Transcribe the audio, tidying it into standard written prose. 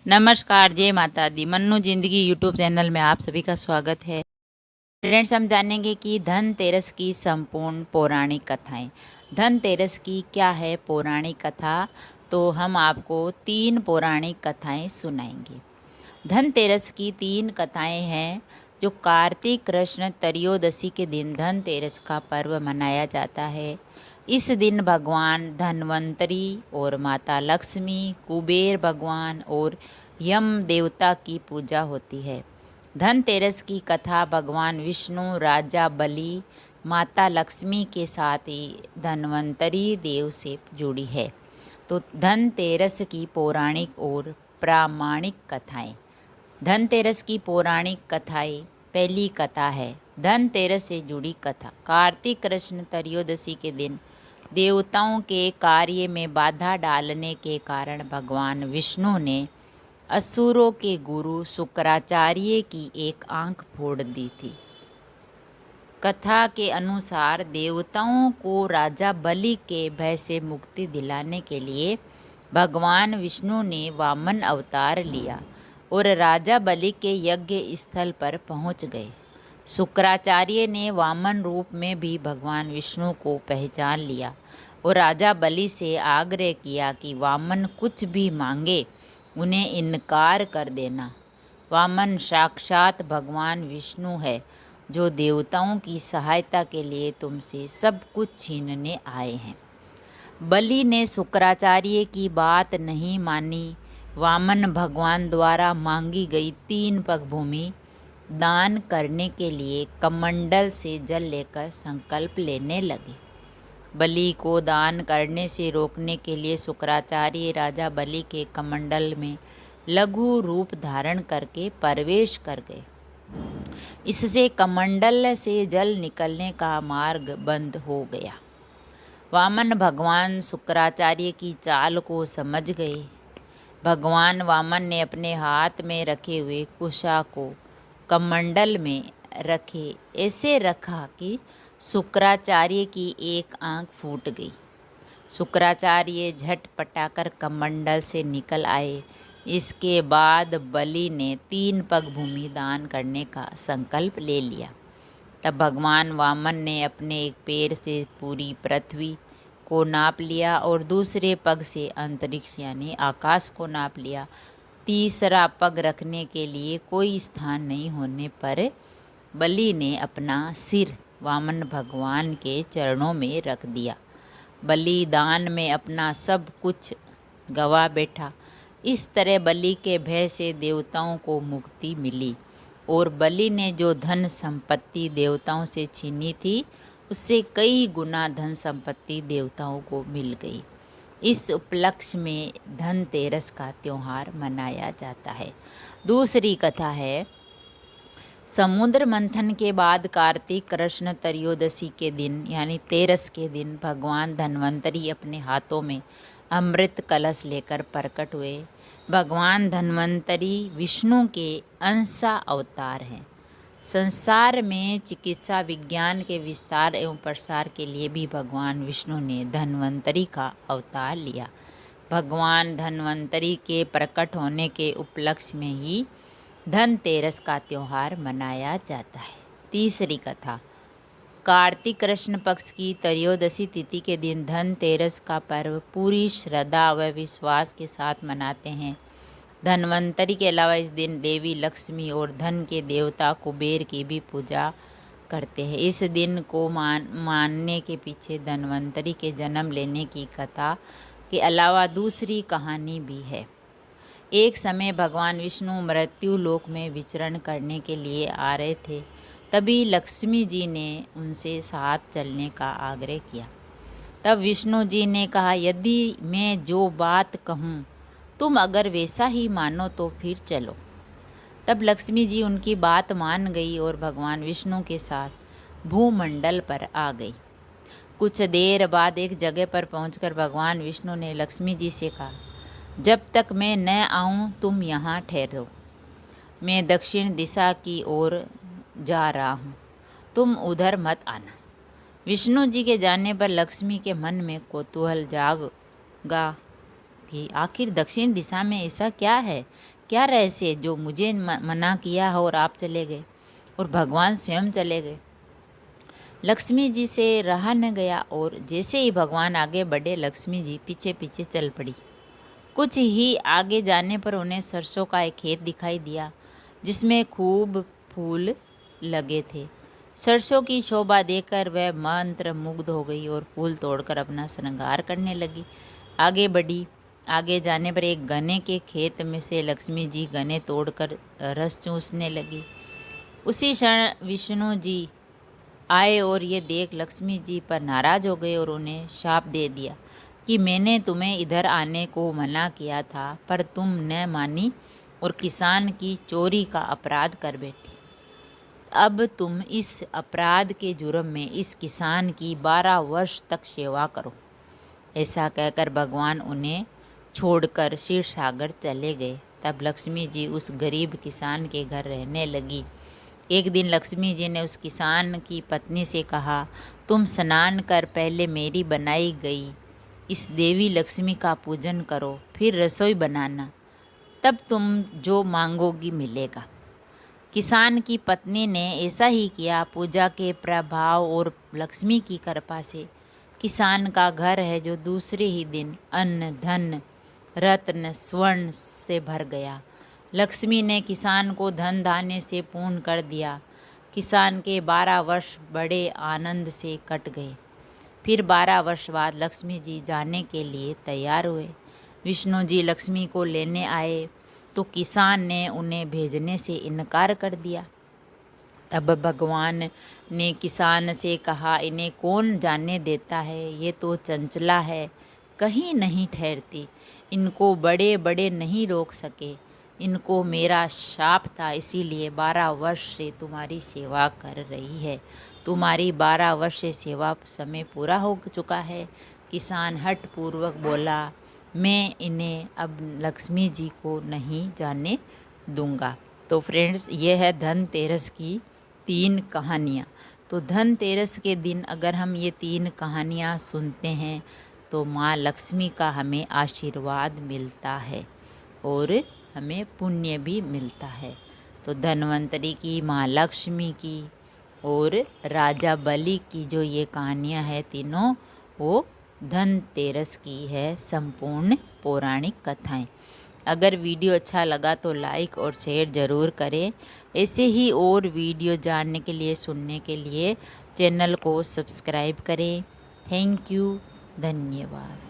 नमस्कार, जय माता दी। मन्नू जिंदगी यूट्यूब चैनल में आप सभी का स्वागत है। फ्रेंड्स, हम जानेंगे कि धनतेरस की संपूर्ण पौराणिक कथाएं। धनतेरस की क्या है पौराणिक कथा, तो हम आपको 3 पौराणिक कथाएं सुनाएंगे। धनतेरस की 3 कथाएं हैं जो कार्तिक कृष्ण त्रयोदशी के दिन धनतेरस का पर्व मनाया जाता है। इस दिन भगवान धन्वंतरी और माता लक्ष्मी, कुबेर भगवान और यम देवता की पूजा होती है। धनतेरस की कथा भगवान विष्णु, राजा बलि, माता लक्ष्मी के साथ ही धन्वंतरी देव से जुड़ी है। तो धनतेरस की पौराणिक और प्रामाणिक कथाएं। धनतेरस की पौराणिक कथाएं। पहली कथा है धनतेरस से जुड़ी कथा। कार्तिक कृष्ण त्रयोदशी के दिन देवताओं के कार्य में बाधा डालने के कारण भगवान विष्णु ने असुरों के गुरु शुक्राचार्य की एक आंख फोड़ दी थी। कथा के अनुसार देवताओं को राजा बलि के भय से मुक्ति दिलाने के लिए भगवान विष्णु ने वामन अवतार लिया और राजा बलि के यज्ञ स्थल पर पहुंच गए। शुक्राचार्य ने वामन रूप में भी भगवान विष्णु को पहचान लिया और राजा बलि से आग्रह किया कि वामन कुछ भी मांगे उन्हें इनकार कर देना। वामन साक्षात भगवान विष्णु है जो देवताओं की सहायता के लिए तुमसे सब कुछ छीनने आए हैं। बलि ने शुक्राचार्य की बात नहीं मानी। वामन भगवान द्वारा मांगी गई 3 पग भूमि दान करने के लिए कमंडल से जल लेकर संकल्प लेने लगे। बलि को दान करने से रोकने के लिए शुक्राचार्य राजा बलि के कमंडल में लघु रूप धारण करके प्रवेश कर गए। इससे कमंडल से जल निकलने का मार्ग बंद हो गया। वामन भगवान शुक्राचार्य की चाल को समझ गए। भगवान वामन ने अपने हाथ में रखे हुए कुशा को कमंडल में रखे ऐसे रखा कि शुक्राचार्य की एक आंख फूट गई। शुक्राचार्य झटपटाकर कमंडल से निकल आए। इसके बाद बलि ने 3 पग भूमि दान करने का संकल्प ले लिया। तब भगवान वामन ने अपने एक पैर से पूरी पृथ्वी को नाप लिया और दूसरे पग से अंतरिक्ष यानी आकाश को नाप लिया। तीसरा पग रखने के लिए कोई स्थान नहीं होने पर बलि ने अपना सिर वामन भगवान के चरणों में रख दिया। बलिदान में अपना सब कुछ गवा बैठा। इस तरह बलि के भय से देवताओं को मुक्ति मिली और बलि ने जो धन संपत्ति देवताओं से छीनी थी उससे कई गुना धन संपत्ति देवताओं को मिल गई। इस उपलक्ष्य में धनतेरस का त्यौहार मनाया जाता है। दूसरी कथा है समुद्र मंथन के बाद कार्तिक कृष्ण त्रयोदशी के दिन यानी तेरस के दिन भगवान धन्वंतरी अपने हाथों में अमृत कलश लेकर प्रकट हुए। भगवान धन्वंतरी विष्णु के अंशा अवतार हैं। संसार में चिकित्सा विज्ञान के विस्तार एवं प्रसार के लिए भी भगवान विष्णु ने धन्वंतरी का अवतार लिया। भगवान धन्वंतरी के प्रकट होने के उपलक्ष्य में ही धनतेरस का त्यौहार मनाया जाता है। तीसरी कथा कार्तिक कृष्ण पक्ष की त्रयोदशी तिथि के दिन धनतेरस का पर्व पूरी श्रद्धा व विश्वास के साथ मनाते हैं। धन्वंतरी के अलावा इस दिन देवी लक्ष्मी और धन के देवता कुबेर की भी पूजा करते हैं। इस दिन को मानने के पीछे धन्वंतरी के जन्म लेने की कथा के अलावा दूसरी कहानी भी है। एक समय भगवान विष्णु मृत्यु लोक में विचरण करने के लिए आ रहे थे। तभी लक्ष्मी जी ने उनसे साथ चलने का आग्रह किया। तब विष्णु जी ने कहा, यदि मैं जो बात कहूँ तुम अगर वैसा ही मानो तो फिर चलो। तब लक्ष्मी जी उनकी बात मान गई और भगवान विष्णु के साथ भूमंडल पर आ गई। कुछ देर बाद एक जगह पर पहुंचकर भगवान विष्णु ने लक्ष्मी जी से कहा, जब तक मैं न आऊं तुम यहाँ ठहरो। मैं दक्षिण दिशा की ओर जा रहा हूँ, तुम उधर मत आना। विष्णु जी के जाने पर लक्ष्मी के मन में कौतूहल जागा कि आखिर दक्षिण दिशा में ऐसा क्या है क्या रहस्य जो मुझे मना किया और आप चले गए और भगवान स्वयं चले गए। लक्ष्मी जी से रहा न गया और जैसे ही भगवान आगे बढ़े लक्ष्मी जी पीछे पीछे चल पड़ी। कुछ ही आगे जाने पर उन्हें सरसों का एक खेत दिखाई दिया जिसमें खूब फूल लगे थे। सरसों की शोभा देखकर वह मंत्र मुग्ध हो गई और फूल तोड़कर अपना श्रृंगार करने लगी। आगे बढ़ी। आगे जाने पर एक गन्ने के खेत में से लक्ष्मी जी गन्ने तोड़कर रस चूसने लगी। उसी क्षण विष्णु जी आए और ये देख लक्ष्मी जी पर नाराज हो गए और उन्हें शाप दे दिया कि मैंने तुम्हें इधर आने को मना किया था पर तुम न मानी और किसान की चोरी का अपराध कर बैठी। अब तुम इस अपराध के जुर्म में इस किसान की 12 वर्ष तक सेवा करो। ऐसा कहकर भगवान उन्हें छोड़कर क्षीर सागर चले गए। तब लक्ष्मी जी उस गरीब किसान के घर रहने लगी। एक दिन लक्ष्मी जी ने उस किसान की पत्नी से कहा, तुम स्नान कर पहले मेरी बनाई गई इस देवी लक्ष्मी का पूजन करो, फिर रसोई बनाना, तब तुम जो मांगोगी मिलेगा। किसान की पत्नी ने ऐसा ही किया। पूजा के प्रभाव और लक्ष्मी की कृपा से किसान का घर है जो दूसरे ही दिन अन्न धन रत्न स्वर्ण से भर गया। लक्ष्मी ने किसान को धन धान्य से पूर्ण कर दिया। किसान के 12 वर्ष बड़े आनंद से कट गए। फिर 12 वर्ष बाद लक्ष्मी जी जाने के लिए तैयार हुए। विष्णु जी लक्ष्मी को लेने आए तो किसान ने उन्हें भेजने से इनकार कर दिया। तब भगवान ने किसान से कहा, इन्हें कौन जाने देता है, ये तो चंचला है, कहीं नहीं ठहरती, इनको बड़े बड़े नहीं रोक सके। इनको मेरा शाप था, इसीलिए 12 वर्ष से तुम्हारी सेवा कर रही है। तुम्हारी 12 वर्ष से सेवा समय पूरा हो चुका है। किसान हठपूर्वक बोला, मैं इन्हें अब लक्ष्मी जी को नहीं जाने दूंगा। तो फ्रेंड्स, ये है धनतेरस की 3 कहानियाँ। तो धनतेरस के दिन अगर हम ये 3 कहानियाँ सुनते हैं तो माँ लक्ष्मी का हमें आशीर्वाद मिलता है और हमें पुण्य भी मिलता है। तो धन्वंतरी की, माँ लक्ष्मी की और राजा बलि की जो ये कहानियाँ हैं तीनों, वो धनतेरस की है संपूर्ण पौराणिक कथाएं। अगर वीडियो अच्छा लगा तो लाइक और शेयर ज़रूर करें। ऐसे ही और वीडियो जानने के लिए, सुनने के लिए चैनल को सब्सक्राइब करें। थैंक यू, धन्यवाद।